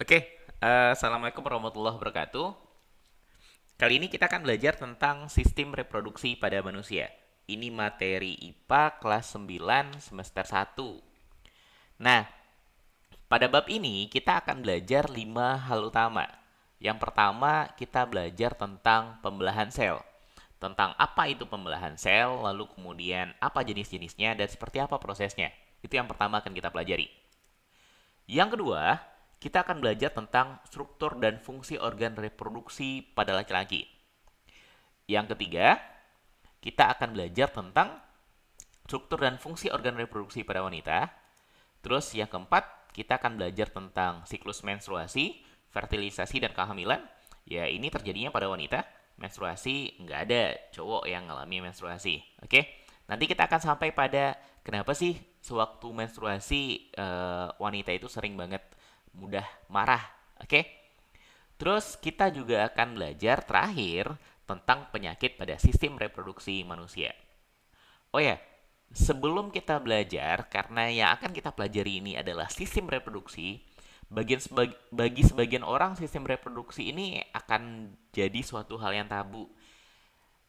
Oke, Assalamualaikum warahmatullahi wabarakatuh. Kali ini kita akan belajar tentang sistem reproduksi pada manusia. Ini materi IPA kelas 9 semester 1. Nah, pada bab ini kita akan belajar 5 hal utama. Yang pertama, kita belajar tentang pembelahan sel. Tentang apa itu pembelahan sel, lalu kemudian apa jenis-jenisnya dan seperti apa prosesnya. Itu yang pertama akan kita pelajari. Yang kedua, kita akan belajar tentang struktur dan fungsi organ reproduksi pada laki-laki. Yang ketiga, kita akan belajar tentang struktur dan fungsi organ reproduksi pada wanita. Terus yang keempat, kita akan belajar tentang siklus menstruasi, fertilisasi, dan kehamilan. Ya, ini terjadinya pada wanita. Menstruasi nggak ada cowok yang ngalami menstruasi. Oke, nanti kita akan sampai pada kenapa sih sewaktu menstruasi wanita itu sering banget mudah marah. Oke, terus kita juga akan belajar terakhir tentang penyakit pada sistem reproduksi manusia. Oh ya, sebelum kita belajar, karena yang akan kita pelajari ini adalah sistem reproduksi, bagi sebagian orang sistem reproduksi ini akan jadi suatu hal yang tabu.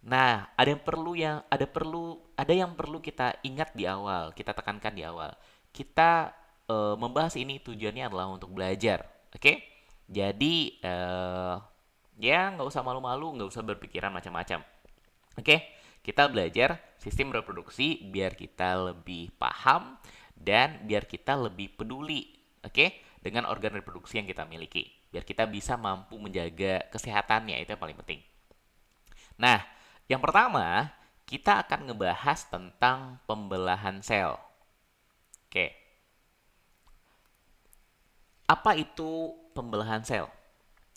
Nah, ada yang perlu kita ingat di awal, kita tekankan di awal. Kita membahas ini tujuannya adalah untuk belajar, oke? Jadi ya nggak usah malu-malu, nggak usah berpikiran macam-macam. Oke, kita belajar sistem reproduksi biar kita lebih paham dan biar kita lebih peduli, oke, dengan organ reproduksi yang kita miliki. Biar kita bisa mampu menjaga kesehatannya, itu yang paling penting. Nah, yang pertama, kita akan ngebahas tentang pembelahan sel. Oke, apa itu pembelahan sel?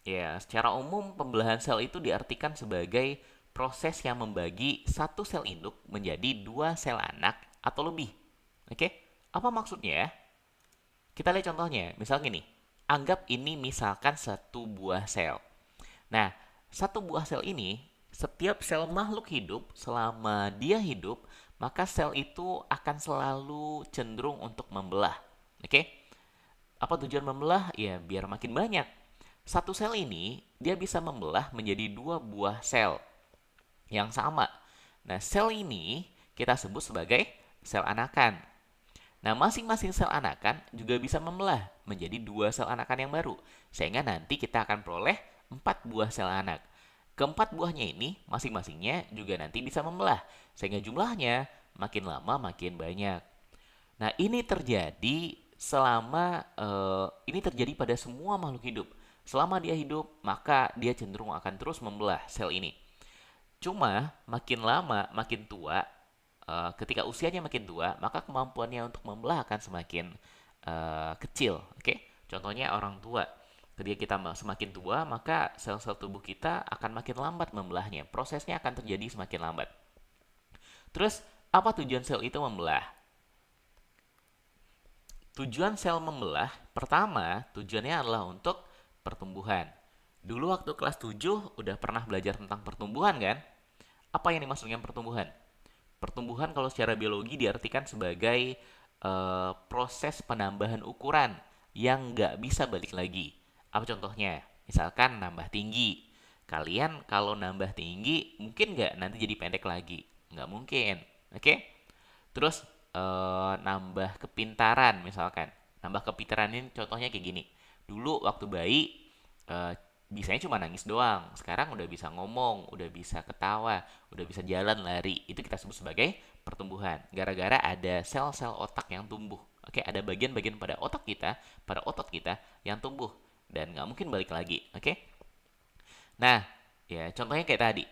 Ya, secara umum pembelahan sel itu diartikan sebagai proses yang membagi satu sel induk menjadi dua sel anak atau lebih. Oke, apa maksudnya? Kita lihat contohnya. Misal gini, anggap ini misalkan satu buah sel. Nah, satu buah sel ini, setiap sel makhluk hidup, selama dia hidup, maka sel itu akan selalu cenderung untuk membelah. Oke? Apa tujuan membelah? Ya, biar makin banyak. Satu sel ini, dia bisa membelah menjadi dua buah sel yang sama. Nah, sel ini kita sebut sebagai sel anakan. Nah, masing-masing sel anakan juga bisa membelah menjadi dua sel anakan yang baru. Sehingga nanti kita akan peroleh 4 buah sel anak. Keempat buahnya ini masing-masingnya juga nanti bisa membelah. Sehingga jumlahnya makin lama makin banyak. Nah, ini terjadi pada semua makhluk hidup. Selama dia hidup, maka dia cenderung akan terus membelah sel ini. Cuma makin lama, makin tua, ketika usianya makin tua, maka kemampuannya untuk membelah akan semakin kecil. Oke, contohnya orang tua. Ketika kita semakin tua, maka sel-sel tubuh kita akan makin lambat membelahnya. Prosesnya akan terjadi semakin lambat. Terus, apa tujuan sel itu membelah? Tujuan sel membelah, pertama, tujuannya adalah untuk pertumbuhan. Dulu waktu kelas 7 udah pernah belajar tentang pertumbuhan kan? Apa yang dimaksud dengan pertumbuhan? Pertumbuhan kalau secara biologi diartikan sebagai proses penambahan ukuran yang nggak bisa balik lagi. Apa contohnya? Misalkan nambah tinggi. Kalian kalau nambah tinggi, mungkin nggak nanti jadi pendek lagi? Nggak mungkin. Oke? Terus nambah kepintaran misalkan. Nambah kepintaran ini contohnya kayak gini. Dulu waktu bayi eh, bisanya cuma nangis doang. Sekarang udah bisa ngomong, udah bisa ketawa, udah bisa jalan, lari. Itu kita sebut sebagai pertumbuhan. Gara-gara ada sel-sel otak yang tumbuh. Oke, ada bagian-bagian pada otot kita yang tumbuh dan nggak mungkin balik lagi. Oke. Nah, ya contohnya kayak tadi.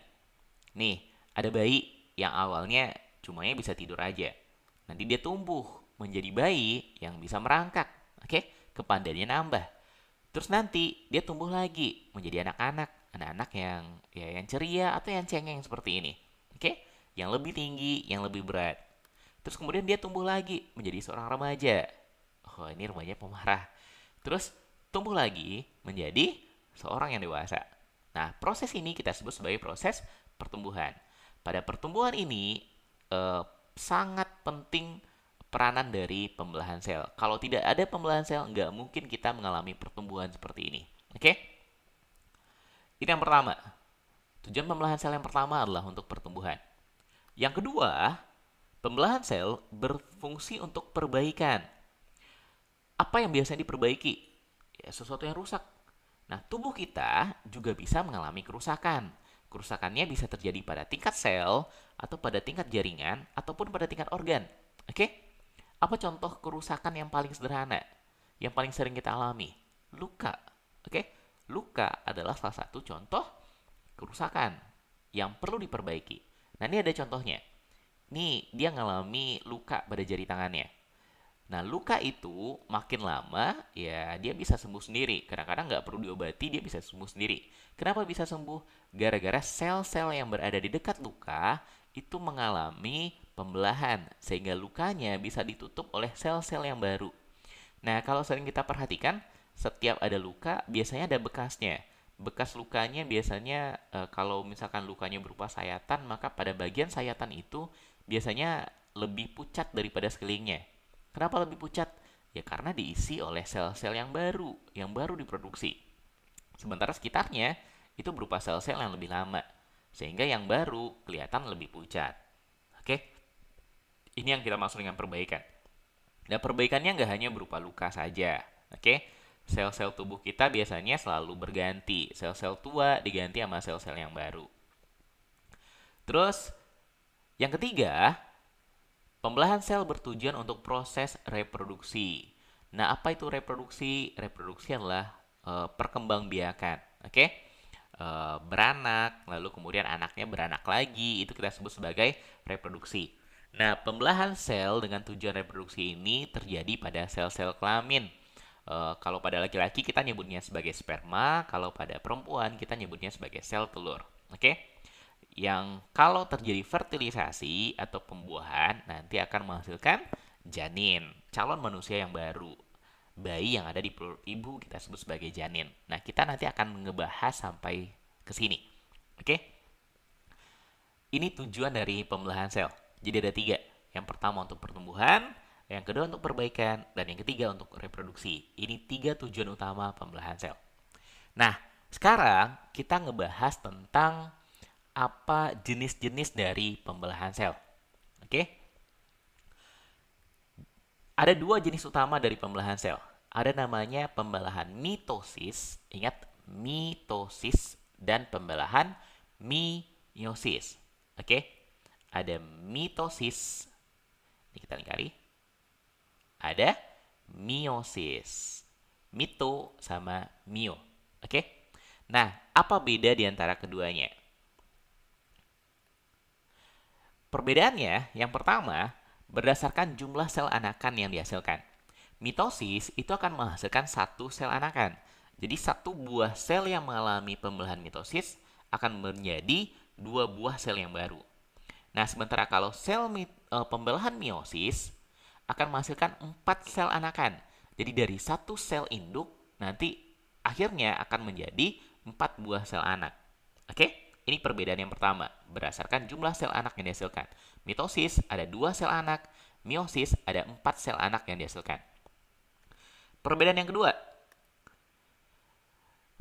Nih, ada bayi yang awalnya cumanya bisa tidur aja. Nanti dia tumbuh menjadi bayi yang bisa merangkak. Oke, kepandaiannya nambah. Terus nanti dia tumbuh lagi menjadi anak-anak, anak-anak yang yang ceria atau yang cengeng seperti ini. Oke? Yang lebih tinggi, yang lebih berat. Terus kemudian dia tumbuh lagi menjadi seorang remaja. Oh, ini remaja pemarah. Terus tumbuh lagi menjadi seorang yang dewasa. Nah, proses ini kita sebut sebagai proses pertumbuhan. Pada pertumbuhan ini sangat penting peranan dari pembelahan sel. Kalau tidak ada pembelahan sel, nggak mungkin kita mengalami pertumbuhan seperti ini. Oke? Ini yang pertama. Tujuan pembelahan sel yang pertama adalah untuk pertumbuhan. Yang kedua, pembelahan sel berfungsi untuk perbaikan. Apa yang biasanya diperbaiki? Ya, sesuatu yang rusak. Nah, tubuh kita juga bisa mengalami kerusakan. Kerusakannya bisa terjadi pada tingkat sel, atau pada tingkat jaringan, ataupun pada tingkat organ. Oke? Apa contoh kerusakan yang paling sederhana? Yang paling sering kita alami? Luka. Oke? Luka adalah salah satu contoh kerusakan yang perlu diperbaiki. Nah, ini ada contohnya. Nih, dia ngalami luka pada jari tangannya. Nah, luka itu makin lama, ya dia bisa sembuh sendiri. Kadang-kadang nggak perlu diobati, dia bisa sembuh sendiri. Kenapa bisa sembuh? Gara-gara sel-sel yang berada di dekat luka itu mengalami pembelahan, sehingga lukanya bisa ditutup oleh sel-sel yang baru. Nah, kalau sering kita perhatikan, setiap ada luka, biasanya ada bekasnya. Bekas lukanya biasanya, kalau misalkan lukanya berupa sayatan, maka pada bagian sayatan itu biasanya lebih pucat daripada sekelilingnya. Kenapa lebih pucat? Ya karena diisi oleh sel-sel yang baru diproduksi. Sementara sekitarnya itu berupa sel-sel yang lebih lama, sehingga yang baru kelihatan lebih pucat. Oke, ini yang kita maksud dengan perbaikan. Dan perbaikannya nggak hanya berupa luka saja. Oke, sel-sel tubuh kita biasanya selalu berganti. Sel-sel tua diganti sama sel-sel yang baru. Terus, yang ketiga, pembelahan sel bertujuan untuk proses reproduksi. Nah, apa itu reproduksi? Reproduksi adalah perkembangbiakan. Oke? Beranak, lalu kemudian anaknya beranak lagi, itu kita sebut sebagai reproduksi. Nah, pembelahan sel dengan tujuan reproduksi ini terjadi pada sel-sel kelamin. Kalau pada laki-laki kita nyebutnya sebagai sperma, kalau pada perempuan kita nyebutnya sebagai sel telur. Oke? Yang kalau terjadi fertilisasi atau pembuahan nanti akan menghasilkan janin, calon manusia yang baru. Bayi yang ada di perut ibu kita sebut sebagai janin. Nah, kita nanti akan ngebahas sampai ke sini. Oke? Ini tujuan dari pembelahan sel. Jadi ada tiga. Yang pertama untuk pertumbuhan, yang kedua untuk perbaikan, dan yang ketiga untuk reproduksi. Ini tiga tujuan utama pembelahan sel. Nah, sekarang kita ngebahas tentang apa jenis-jenis dari pembelahan sel. Oke? Ada dua jenis utama dari pembelahan sel. Ada namanya pembelahan mitosis, ingat mitosis, dan pembelahan meiosis. Oke? Ada mitosis, ini kita lingkari. Ada meiosis. Mito sama mio. Oke? Nah, apa beda di antara keduanya? Perbedaannya, yang pertama, berdasarkan jumlah sel anakan yang dihasilkan. Mitosis itu akan menghasilkan satu sel anakan. Jadi satu buah sel yang mengalami pembelahan mitosis akan menjadi dua buah sel yang baru. Nah, sementara kalau pembelahan meiosis akan menghasilkan 4 sel anakan. Jadi dari satu sel induk nanti akhirnya akan menjadi 4 buah sel anak. Oke? Ini perbedaan yang pertama, berdasarkan jumlah sel anak yang dihasilkan. Mitosis ada 2 sel anak, meiosis ada 4 sel anak yang dihasilkan. Perbedaan yang kedua,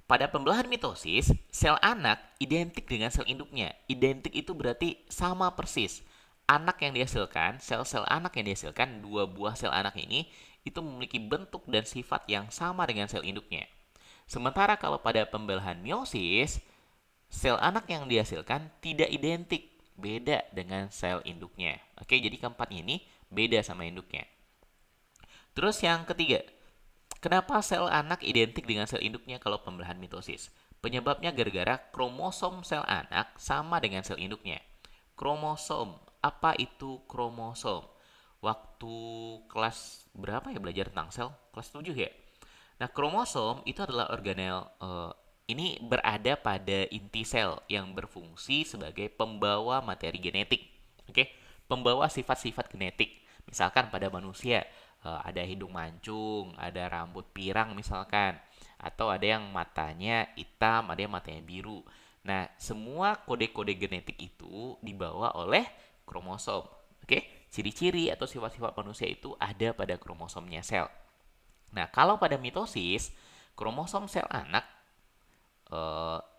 pada pembelahan mitosis, sel anak identik dengan sel induknya. Identik itu berarti sama persis. Anak yang dihasilkan, sel-sel anak yang dihasilkan, dua buah sel anak ini, itu memiliki bentuk dan sifat yang sama dengan sel induknya. Sementara kalau pada pembelahan meiosis, sel anak yang dihasilkan tidak identik, beda dengan sel induknya. Oke, jadi keempatnya ini beda sama induknya. Terus yang ketiga, kenapa sel anak identik dengan sel induknya kalau pembelahan mitosis? Penyebabnya gara-gara kromosom sel anak sama dengan sel induknya. Kromosom, apa itu kromosom? Waktu kelas berapa ya belajar tentang sel? Kelas 7 ya? Nah, kromosom itu adalah organel ini berada pada inti sel yang berfungsi sebagai pembawa materi genetik. Oke, pembawa sifat-sifat genetik. Misalkan pada manusia ada hidung mancung, ada rambut pirang misalkan, atau ada yang matanya hitam, ada yang matanya biru. Nah, semua kode-kode genetik itu dibawa oleh kromosom. Oke, ciri-ciri atau sifat-sifat manusia itu ada pada kromosomnya sel. Nah, kalau pada mitosis, kromosom sel anak,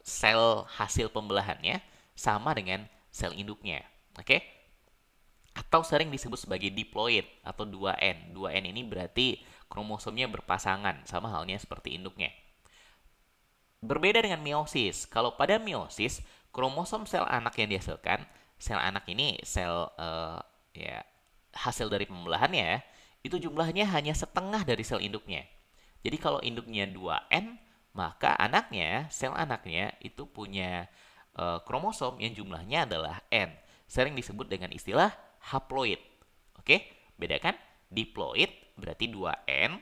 sel hasil pembelahannya sama dengan sel induknya. Oke? Atau sering disebut sebagai diploid atau 2N. 2N ini berarti kromosomnya berpasangan, sama halnya seperti induknya. Berbeda dengan meiosis. Kalau pada meiosis, kromosom sel anak yang dihasilkan, sel anak ini sel ya hasil dari pembelahannya, itu jumlahnya hanya setengah dari sel induknya. Jadi kalau induknya 2N, maka anaknya, sel anaknya itu punya kromosom yang jumlahnya adalah N. Sering disebut dengan istilah haploid. Oke, beda kan? Diploid berarti 2N,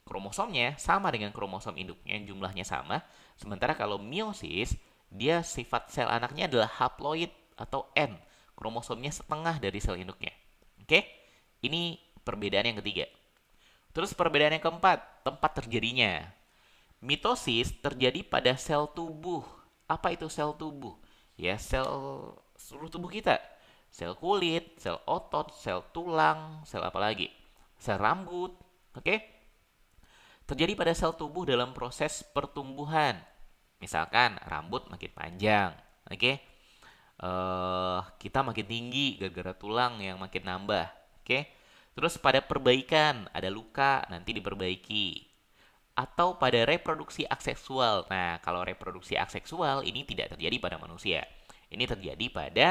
kromosomnya sama dengan kromosom induknya, jumlahnya sama. Sementara kalau meiosis, dia sifat sel anaknya adalah haploid atau N. Kromosomnya setengah dari sel induknya. Oke? Ini perbedaan yang ketiga. Terus perbedaan yang keempat, tempat terjadinya. Mitosis terjadi pada sel tubuh. Apa itu sel tubuh? Ya, sel seluruh tubuh kita. Sel kulit, sel otot, sel tulang, sel apa lagi? Sel rambut. Oke? Terjadi pada sel tubuh dalam proses pertumbuhan. Misalkan rambut makin panjang, oke? Kita makin tinggi gara-gara tulang yang makin nambah, oke? Terus pada perbaikan, ada luka nanti diperbaiki. Atau pada reproduksi aseksual. Nah, kalau reproduksi aseksual ini tidak terjadi pada manusia. Ini terjadi pada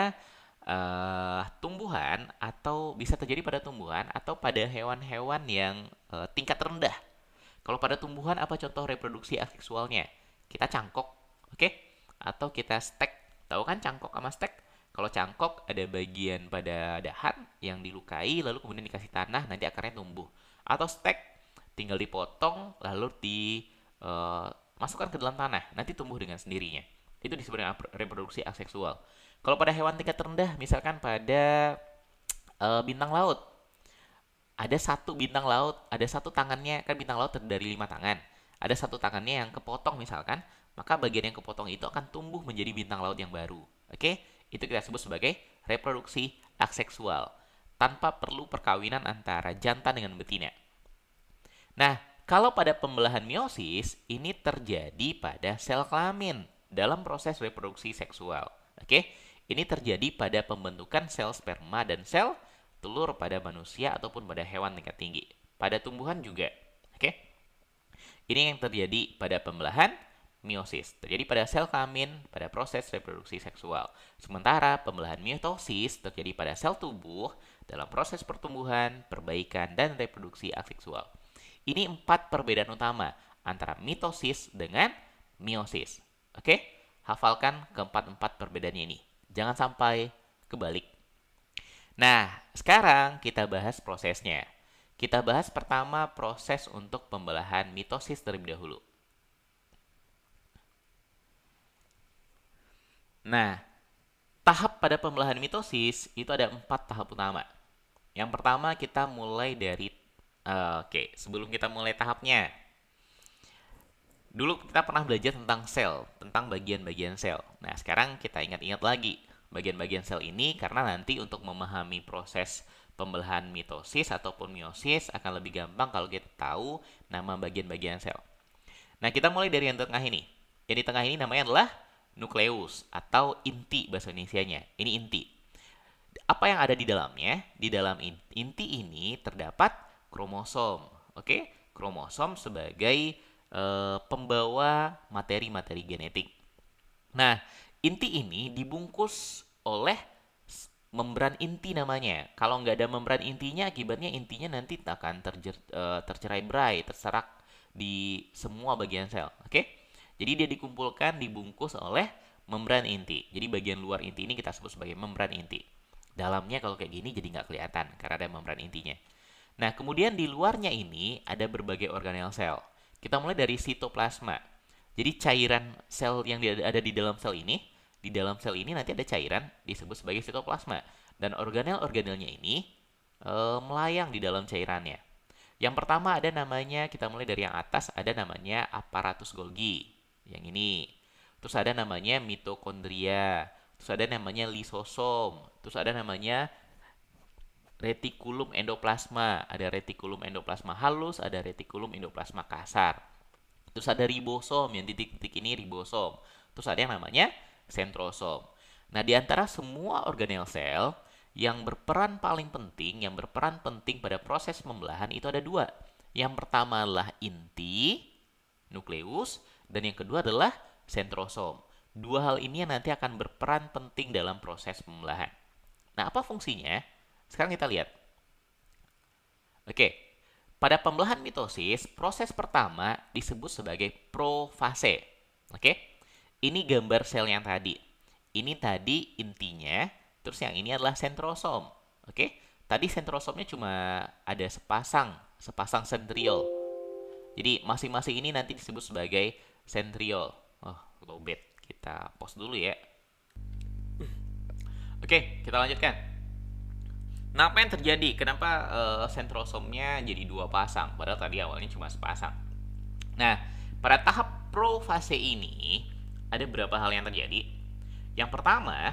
tumbuhan atau bisa terjadi pada tumbuhan atau pada hewan-hewan yang tingkat rendah. Kalau pada tumbuhan apa contoh reproduksi aseksualnya? Kita cangkok, oke? Atau kita stek. Tahu kan cangkok sama stek? Kalau cangkok ada bagian pada dahan yang dilukai lalu kemudian dikasih tanah nanti akarnya tumbuh. Atau stek tinggal dipotong lalu dimasukkan ke dalam tanah nanti tumbuh dengan sendirinya. Itu disebut dengan reproduksi aseksual. Kalau pada hewan tingkat rendah misalkan pada bintang laut, ada satu bintang laut, ada satu tangannya, kan bintang laut terdiri dari 5 tangan. Ada satu tangannya yang kepotong misalkan, maka bagian yang kepotong itu akan tumbuh menjadi bintang laut yang baru. Oke? Itu kita sebut sebagai reproduksi aseksual. Tanpa perlu perkawinan antara jantan dengan betina. Nah, kalau pada pembelahan meiosis, ini terjadi pada sel kelamin dalam proses reproduksi seksual. Oke? Ini terjadi pada pembentukan sel sperma dan sel telur pada manusia ataupun pada hewan tingkat tinggi. Pada tumbuhan juga. Oke? Ini yang terjadi pada pembelahan meiosis. Terjadi pada sel kelamin pada proses reproduksi seksual. Sementara pembelahan mitosis terjadi pada sel tubuh dalam proses pertumbuhan, perbaikan, dan reproduksi aseksual. Ini 4 perbedaan utama antara mitosis dengan meiosis. Oke? Hafalkan keempat-empat perbedaannya ini. Jangan sampai kebalik. Nah, sekarang kita bahas prosesnya. Kita bahas pertama proses untuk pembelahan mitosis terlebih dahulu. Nah, tahap pada pembelahan mitosis itu ada 4 tahap utama. Yang pertama kita mulai dari sebelum kita mulai tahapnya. Dulu kita pernah belajar tentang sel, tentang bagian-bagian sel. Nah, sekarang kita ingat-ingat lagi bagian-bagian sel ini karena nanti untuk memahami proses pembelahan mitosis ataupun meiosis akan lebih gampang kalau kita tahu nama bagian-bagian sel. Nah, kita mulai dari yang tengah ini. Yang di tengah ini namanya adalah nukleus atau inti bahasa Indonesianya. Ini inti. Apa yang ada di dalamnya? Di dalam inti ini terdapat kromosom. Oke? Kromosom sebagai pembawa materi-materi genetik. Nah, inti ini dibungkus oleh membran inti namanya. Kalau nggak ada membran intinya, akibatnya intinya nanti akan tercerai-berai, terserak di semua bagian sel. Oke? Jadi dia dikumpulkan, dibungkus oleh membran inti. Jadi bagian luar inti ini kita sebut sebagai membran inti. Dalamnya kalau kayak gini jadi nggak kelihatan karena ada membran intinya. Nah, kemudian di luarnya ini ada berbagai organel sel. Kita mulai dari sitoplasma. Jadi cairan sel yang ada di dalam sel ini nanti ada cairan disebut sebagai sitoplasma. Dan organel-organelnya ini melayang di dalam cairannya. Yang pertama ada namanya, kita mulai dari yang atas, ada namanya aparatus Golgi. Yang ini. Terus ada namanya mitokondria. Terus ada namanya lisosom. Terus ada namanya retikulum endoplasma. Ada retikulum endoplasma halus, ada retikulum endoplasma kasar. Terus ada ribosom, yang titik-titik ini ribosom. Terus ada yang namanya sentrosom. Nah, di antara semua organel sel, yang berperan paling penting, yang berperan penting pada proses pembelahan itu ada dua. Yang pertama adalah inti, nukleus, dan yang kedua adalah sentrosom. Dua hal ini yang nanti akan berperan penting dalam proses pembelahan. Nah, apa fungsinya? Sekarang kita lihat. Oke, pada pembelahan mitosis, proses pertama disebut sebagai profase. Oke, ini gambar sel yang tadi. Ini tadi intinya, terus yang ini adalah sentrosom. Oke, tadi sentrosomnya cuma ada sepasang sentriol. Jadi masing-masing ini nanti disebut sebagai sentriol. Oh, lowbat. Kita pause dulu ya. Oke, kita lanjutkan. Nah, apa yang terjadi? Kenapa sentrosomnya jadi dua pasang? Padahal tadi awalnya cuma sepasang. Nah, pada tahap profase ini ada beberapa hal yang terjadi. Yang pertama,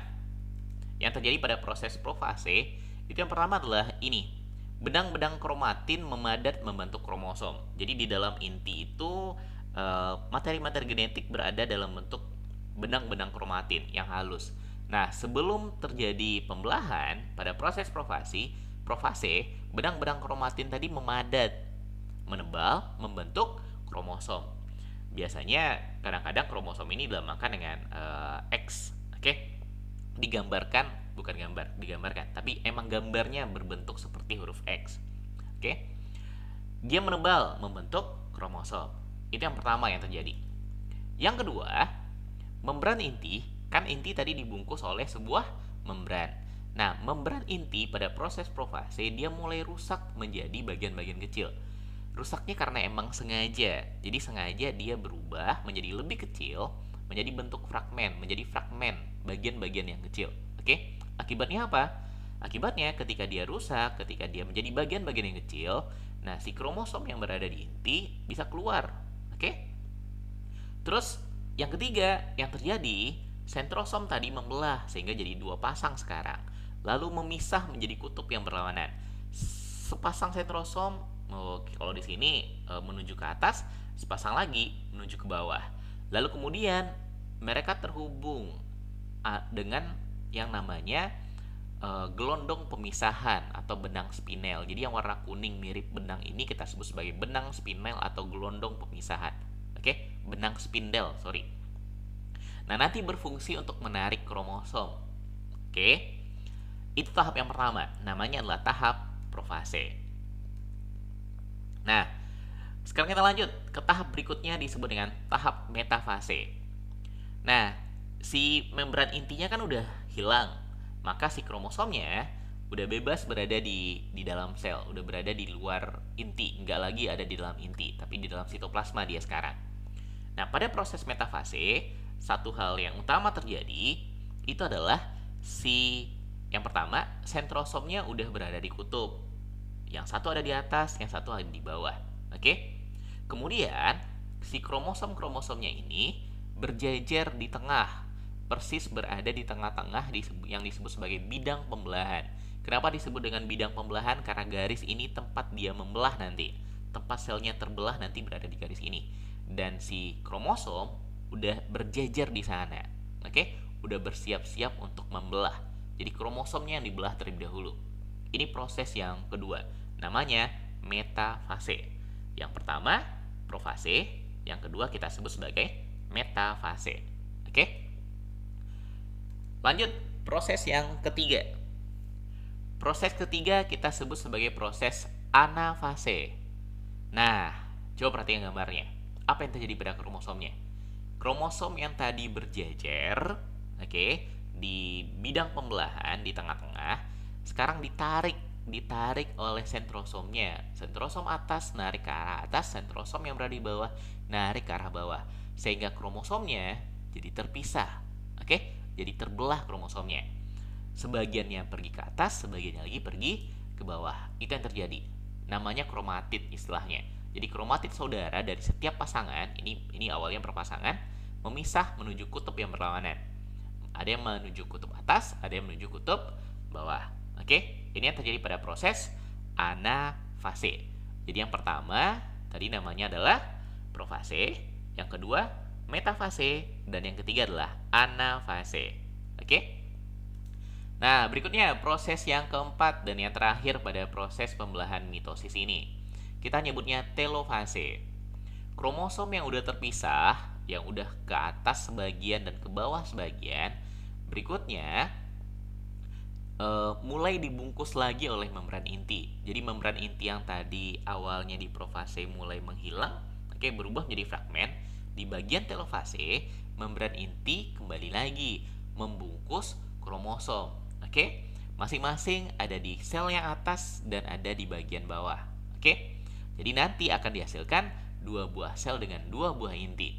yang terjadi pada proses profase itu yang pertama adalah ini. Benang-benang kromatin memadat membentuk kromosom. Jadi di dalam inti itu materi-materi genetik berada dalam bentuk benang-benang kromatin yang halus. Nah, sebelum terjadi pembelahan pada proses profase, benang-benang kromatin tadi memadat, menebal, membentuk kromosom. Biasanya kadang-kadang kromosom ini dilambangkan dengan X, oke? Digambarkan, tapi emang gambarnya berbentuk seperti huruf X, oke? Dia menebal, membentuk kromosom. Itu yang pertama yang terjadi. Yang kedua, membran inti, kan inti tadi dibungkus oleh sebuah membran. Nah, membran inti pada proses profase dia mulai rusak menjadi bagian-bagian kecil. Rusaknya karena emang sengaja. Jadi sengaja dia berubah menjadi lebih kecil, menjadi bentuk fragmen, menjadi fragmen bagian-bagian yang kecil. Oke? Akibatnya apa? Akibatnya ketika dia rusak, ketika dia menjadi bagian-bagian yang kecil, nah si kromosom yang berada di inti bisa keluar. Oke? Terus yang ketiga yang terjadi, sentrosom tadi membelah sehingga jadi dua pasang sekarang. Lalu memisah menjadi kutub yang berlawanan. Sepasang sentrosom kalau di sini menuju ke atas, sepasang lagi menuju ke bawah. Lalu kemudian mereka terhubung dengan yang namanya gelondong pemisahan atau benang spinel. Jadi yang warna kuning mirip benang ini kita sebut sebagai benang spinel atau gelondong pemisahan. Oke, benang spindel, sorry. Nah, nanti berfungsi untuk menarik kromosom. Oke, itu tahap yang pertama. Namanya adalah tahap profase. Nah, sekarang kita lanjut ke tahap berikutnya disebut dengan tahap metafase. Nah, si membran intinya kan udah hilang, maka si kromosomnya udah bebas berada di dalam sel, udah berada di luar inti, nggak lagi ada di dalam inti, tapi di dalam sitoplasma dia sekarang. Nah, pada proses metafase, satu hal yang utama terjadi itu adalah yang pertama, sentrosomnya udah berada di kutub. Yang satu ada di atas, yang satu ada di bawah. Oke? Kemudian, si kromosom-kromosomnya ini berjejer di tengah, persis berada di tengah-tengah yang disebut sebagai bidang pembelahan. Kenapa disebut dengan bidang pembelahan? Karena garis ini tempat dia membelah nanti. Tempat selnya terbelah nanti berada di garis ini. Dan si kromosom udah berjejer di sana. Oke? Udah bersiap-siap untuk membelah. Jadi kromosomnya yang dibelah terlebih dahulu. Ini proses yang kedua. Namanya metafase. Yang pertama profase, yang kedua kita sebut sebagai metafase. Oke? Lanjut, proses yang ketiga. Proses ketiga kita sebut sebagai proses anafase. Nah, coba perhatikan gambarnya. Apa yang terjadi pada kromosomnya? Kromosom yang tadi berjejer, oke, di bidang pembelahan di tengah-tengah, sekarang ditarik oleh sentrosomnya. Sentrosom atas narik ke arah atas, sentrosom yang berada di bawah narik ke arah bawah, sehingga kromosomnya jadi terpisah. Oke, jadi terbelah kromosomnya. Sebagiannya pergi ke atas, sebagiannya lagi pergi ke bawah. Itu yang terjadi. Namanya kromatid istilahnya. Jadi kromatid saudara dari setiap pasangan, ini awalnya berpasangan, memisah menuju kutub yang berlawanan. Ada yang menuju kutub atas, ada yang menuju kutub bawah. Oke? ini yang terjadi pada proses anafase. Jadi yang pertama tadi namanya adalah profase, yang kedua metafase, dan yang ketiga adalah anafase. Oke? Nah, berikutnya proses yang keempat dan yang terakhir pada proses pembelahan mitosis ini. Kita nyebutnya telofase. Kromosom yang udah terpisah, yang udah ke atas sebagian dan ke bawah sebagian, berikutnya mulai dibungkus lagi oleh membran inti. Jadi membran inti yang tadi awalnya di profase mulai menghilang, oke, berubah menjadi fragmen. Di bagian telofase, membran inti kembali lagi membungkus kromosom. Oke, masing-masing ada di sel yang atas dan ada di bagian bawah. Oke, jadi nanti akan dihasilkan dua buah sel dengan dua buah inti.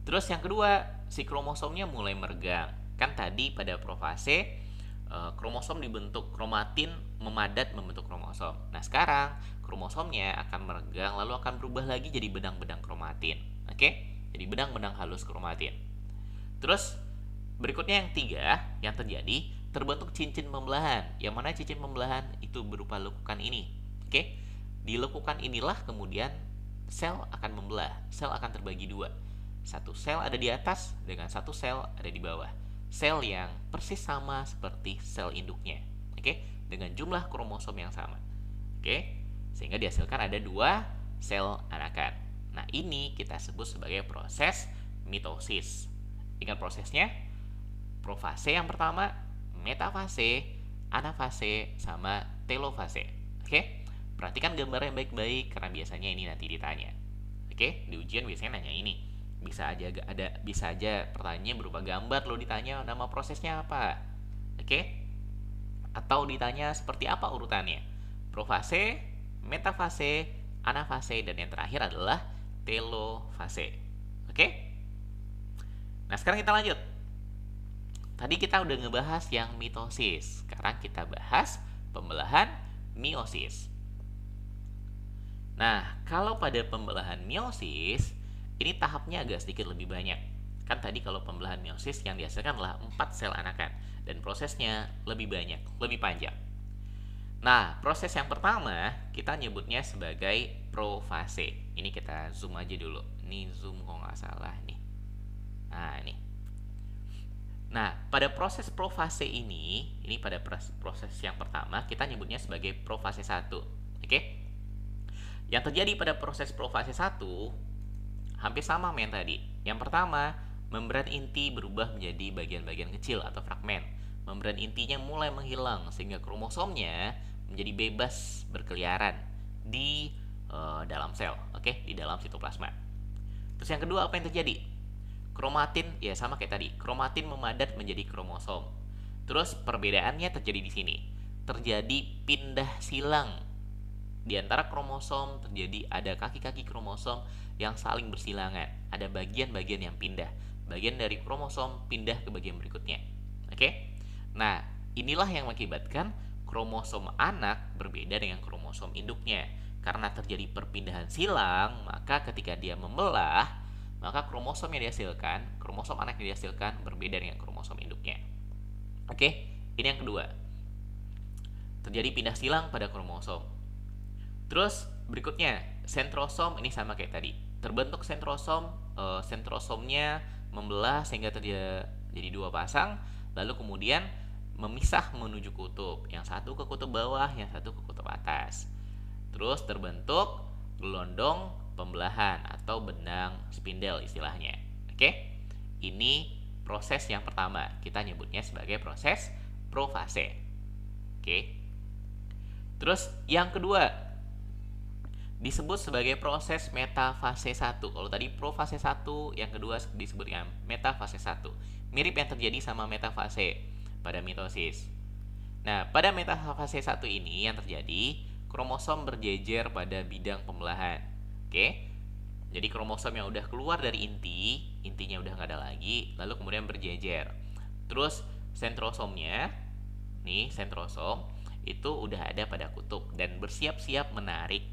Terus yang kedua, si kromosomnya mulai meregang. Kan tadi pada profase kromosom dibentuk, kromatin memadat membentuk kromosom. Nah, sekarang kromosomnya akan meregang lalu akan berubah lagi jadi benang-benang kromatin. Oke? Jadi benang-benang halus kromatin. Terus berikutnya yang tiga yang terjadi, terbentuk cincin pembelahan. Yang mana cincin pembelahan itu berupa lekukan ini. Oke? Di lekukan inilah kemudian sel akan membelah. Sel akan terbagi dua. Satu sel ada di atas dengan satu sel ada di bawah. Sel yang persis sama seperti sel induknya, oke, dengan jumlah kromosom yang sama, oke, sehingga dihasilkan ada dua sel anakan. Nah, ini kita sebut sebagai proses mitosis. Ingat prosesnya, profase yang pertama, metafase, anafase, sama telofase. Oke, perhatikan gambarnya baik-baik karena biasanya ini nanti ditanya. Oke, di ujian biasanya nanya ini. Bisa aja pertanyaannya berupa gambar, lo ditanya nama prosesnya apa, oke? Atau ditanya seperti apa urutannya, profase, metafase, anafase, dan yang terakhir adalah telofase. Oke? Nah, sekarang kita lanjut. Tadi kita udah ngebahas yang mitosis, sekarang kita bahas pembelahan meiosis. Nah, kalau pada pembelahan meiosis ini tahapnya agak sedikit lebih banyak. Kan tadi kalau pembelahan meiosis yang dihasilkan adalah 4 sel anakan dan prosesnya lebih banyak, lebih panjang. Nah, proses yang pertama kita nyebutnya sebagai profase. Ini kita zoom aja dulu. Ini zoom kalau nggak salah nih. Nah, ini. Nah, pada proses profase ini pada proses yang pertama kita nyebutnya sebagai profase 1. Oke? Yang terjadi pada proses profase 1 hampir sama sama yang tadi. Yang pertama, membran inti berubah menjadi bagian-bagian kecil atau fragmen. Membran intinya mulai menghilang sehingga kromosomnya menjadi bebas berkeliaran di dalam sel, oke, di dalam sitoplasma. Terus yang kedua apa yang terjadi? Kromatin ya sama kayak tadi. Kromatin memadat menjadi kromosom. Terus perbedaannya terjadi di sini. Terjadi pindah silang di antara kromosom, terjadi ada kaki-kaki kromosom yang saling bersilangan. Ada bagian-bagian yang pindah. Bagian dari kromosom pindah ke bagian berikutnya. Oke? Nah, inilah yang mengakibatkan kromosom anak berbeda dengan kromosom induknya. Karena terjadi perpindahan silang, maka ketika dia membelah, maka kromosom yang dihasilkan, kromosom anak yang dihasilkan berbeda dengan kromosom induknya. Oke? Ini yang kedua. Terjadi pindah silang pada kromosom. Terus berikutnya sentrosom, ini sama kayak tadi. Terbentuk sentrosom, sentrosomnya membelah sehingga terjadi dua pasang, lalu kemudian memisah menuju kutub. Yang satu ke kutub bawah, yang satu ke kutub atas. Terus terbentuk gelondong pembelahan atau benang spindel istilahnya. Oke? Ini proses yang pertama. Kita nyebutnya sebagai proses profase. Oke? Terus yang kedua disebut sebagai proses metafase 1. Kalau tadi profase 1, yang kedua disebut dengan metafase 1. Mirip yang terjadi sama metafase pada mitosis. Nah, pada metafase 1 ini yang terjadi, kromosom berjejer pada bidang pembelahan. Oke? Jadi kromosom yang udah keluar dari intinya udah nggak ada lagi, lalu kemudian berjejer. Terus sentrosomnya, nih sentrosom, itu udah ada pada kutub dan bersiap-siap menarik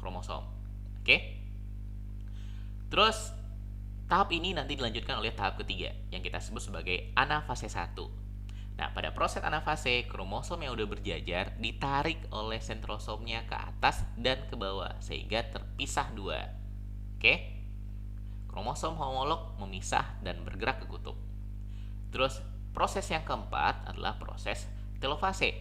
kromosom. Oke? Terus tahap ini nanti dilanjutkan oleh tahap ketiga yang kita sebut sebagai anafase 1. Nah, pada proses anafase, kromosom yang udah berjajar ditarik oleh sentrosomnya ke atas dan ke bawah sehingga terpisah dua. Oke? Kromosom homolog memisah dan bergerak ke kutub. Terus, proses yang keempat adalah proses telofase.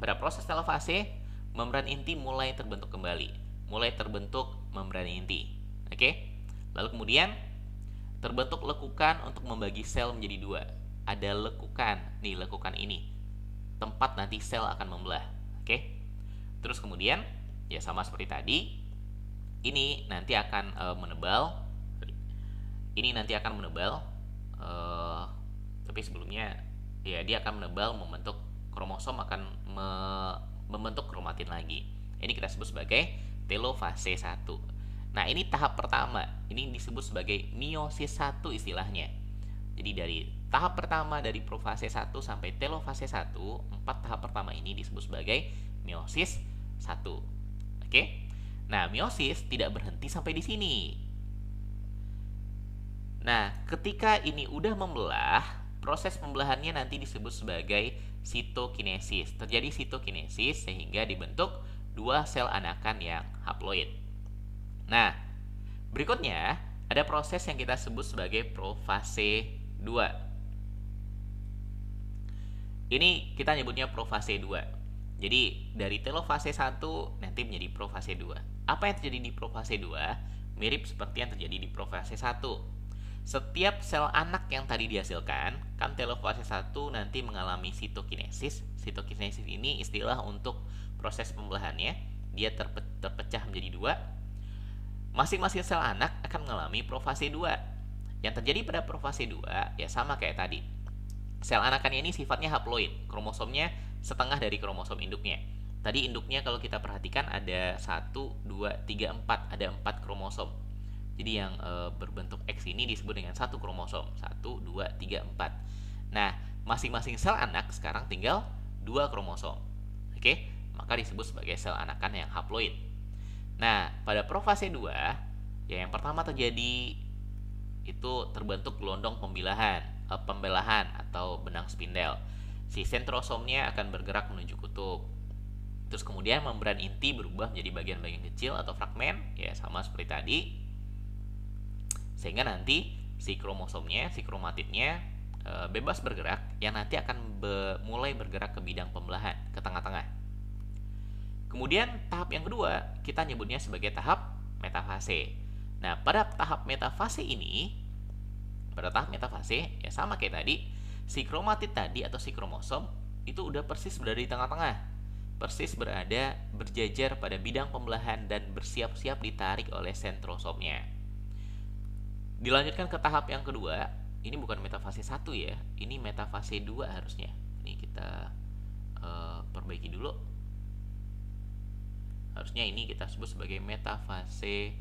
Pada proses telofase, membran inti mulai terbentuk kembali. Mulai terbentuk membran inti. Oke? Lalu kemudian terbentuk lekukan untuk membagi sel menjadi dua. Ada lekukan, nih lekukan ini. Tempat nanti sel akan membelah. Oke? Terus kemudian, ya sama seperti tadi, ini nanti akan menebal. Ini nanti akan menebal. Tapi sebelumnya, ya dia akan menebal, membentuk kromosom akan membentuk kromatin lagi. Ini kita sebut sebagai telofase 1. Nah, ini tahap pertama. Ini disebut sebagai meiosis 1 istilahnya. Jadi dari tahap pertama dari profase 1 sampai telofase 1, 4 tahap pertama ini disebut sebagai meiosis 1. Oke? Nah, meiosis tidak berhenti sampai di sini. Nah, ketika ini udah membelah, proses pembelahannya nanti disebut sebagai sitokinesis. Terjadi sitokinesis sehingga dibentuk dua sel anakan yang haploid. Nah, berikutnya ada proses yang kita sebut sebagai profase 2. Ini kita nyebutnya profase 2. Jadi dari telofase 1 nanti menjadi profase 2. Apa yang terjadi di profase 2? Mirip seperti yang terjadi di profase 1. Setiap sel anak yang tadi dihasilkan, kan telofase 1 nanti mengalami sitokinesis. Sitokinesis ini istilah untuk proses pembelahannya. Dia terpecah menjadi dua. Masing-masing sel anak akan mengalami profase 2. Yang terjadi pada profase 2 ya sama kayak tadi. Sel anakannya ini sifatnya haploid. Kromosomnya setengah dari kromosom induknya. Tadi induknya kalau kita perhatikan ada 1, 2, 3, 4. Ada 4 kromosom. Jadi yang berbentuk X ini disebut dengan satu kromosom. 1, 2, 3, 4. Nah, masing-masing sel anak sekarang tinggal 2 kromosom. Oke? Maka disebut sebagai sel anakan yang haploid. Nah, pada profase 2, ya yang pertama terjadi itu terbentuk gelondong pembelahan atau benang spindel. Si sentrosomnya akan bergerak menuju kutub. Terus kemudian membran inti berubah menjadi bagian-bagian kecil atau fragmen, ya sama seperti tadi. Sehingga nanti si kromosomnya, si kromatidnya bebas bergerak, yang nanti akan mulai bergerak ke bidang pembelahan, ke tengah-tengah. Kemudian tahap yang kedua kita nyebutnya sebagai tahap metafase. Nah, pada tahap metafase ini, ya sama kayak tadi, si kromatid tadi atau si kromosom itu udah persis berada di tengah-tengah. Persis berjajar pada bidang pembelahan dan bersiap-siap ditarik oleh sentrosomnya. Dilanjutkan ke tahap yang kedua, ini bukan metafase 1 ya, ini metafase 2 harusnya. Ini kita perbaiki dulu. Harusnya ini kita sebut sebagai metafase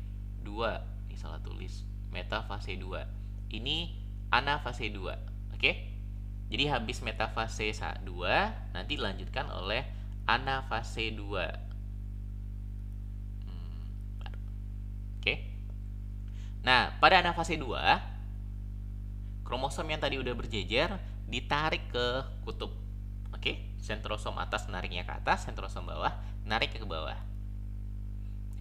2. Ini salah tulis. Metafase 2. Ini anafase 2. Oke? Jadi habis metafase 2 nanti dilanjutkan oleh anafase 2. Oke? Nah, pada anafase 2 kromosom yang tadi udah berjejer ditarik ke kutub. Oke? Sentrosom atas menariknya ke atas, sentrosom bawah narik ke bawah.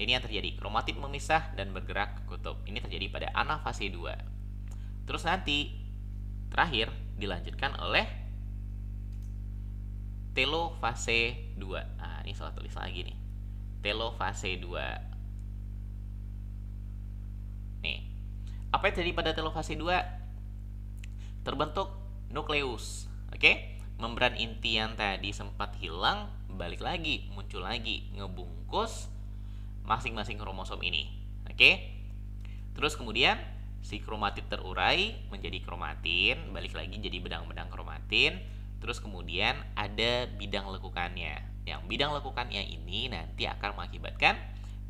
Ini yang terjadi, kromatid memisah dan bergerak ke kutub. Ini terjadi pada anafase 2. Terus nanti terakhir dilanjutkan oleh telofase 2. Nah, ini salah tulis lagi nih. Telofase 2. Nih. Apa yang terjadi pada telofase 2? Terbentuk nukleus. Oke? Membran inti yang tadi sempat hilang balik lagi, muncul lagi, ngebungkus masing-masing kromosom ini. Oke? Terus kemudian si kromatid terurai menjadi kromatin, balik lagi jadi benang-benang kromatin. Terus kemudian ada bidang lekukannya. Yang bidang lekukannya ini nanti akan mengakibatkan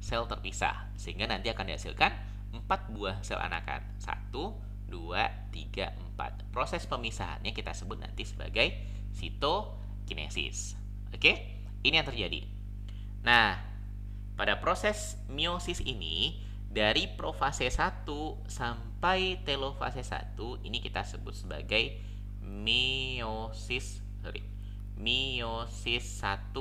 sel terpisah, sehingga nanti akan dihasilkan 4 buah sel anakan. 1, 2, 3, 4. Proses pemisahannya kita sebut nanti sebagai sitokinesis. Oke? Ini yang terjadi. Nah, pada proses meiosis ini, dari profase 1 sampai telofase 1, ini kita sebut sebagai Meiosis 1,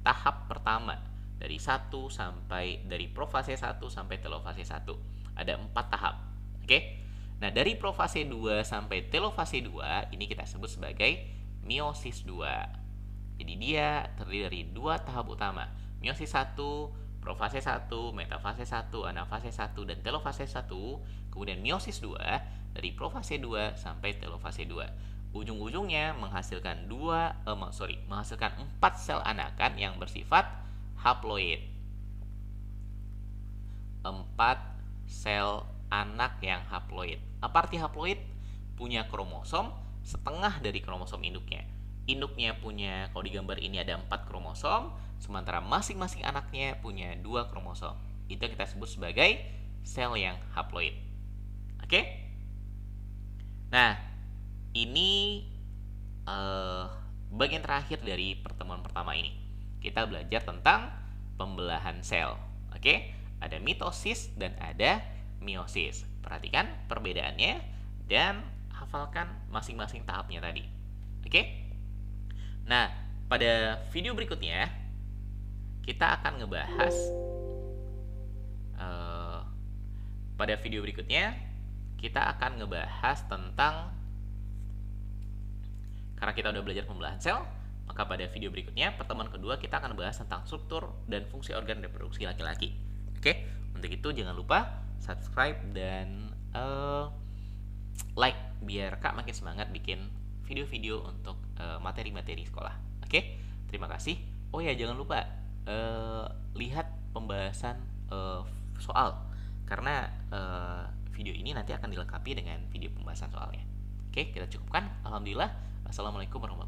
tahap pertama. Dari profase 1 sampai telofase 1. Ada 4 tahap. Oke. Nah, dari profase 2 sampai telofase 2 ini kita sebut sebagai meiosis 2. Jadi dia terdiri dari 2 tahap utama. Meiosis 1, profase 1, metafase 1, anafase 1, dan telofase 1. Kemudian meiosis 2 dari profase 2 sampai telofase 2. Ujung-ujungnya menghasilkan 4 sel anakan yang bersifat haploid. 4 sel anak yang haploid. Apa arti haploid? Punya kromosom setengah dari kromosom induknya. Induknya punya, kalau di gambar ini ada 4 kromosom, sementara masing-masing anaknya punya 2 kromosom. Itu kita sebut sebagai sel yang haploid. Oke? Nah, ini bagian terakhir dari pertemuan pertama ini. Kita belajar tentang pembelahan sel. Oke? Ada mitosis dan ada meiosis. Perhatikan perbedaannya dan hafalkan masing-masing tahapnya tadi. Oke? Nah, pada video berikutnya kita akan ngebahas tentang, karena kita udah belajar pembelahan sel, maka pada video berikutnya, pertemuan kedua, kita akan bahas tentang struktur dan fungsi organ reproduksi laki-laki. Oke? Untuk itu jangan lupa subscribe dan like biar Kak makin semangat bikin video-video untuk materi-materi sekolah. Oke? Terima kasih. Oh ya, jangan lupa lihat pembahasan soal, karena video ini nanti akan dilengkapi dengan video pembahasan soalnya. Oke, kita cukupkan. Alhamdulillah. Assalamualaikum warahmatullahi wabarakatuh.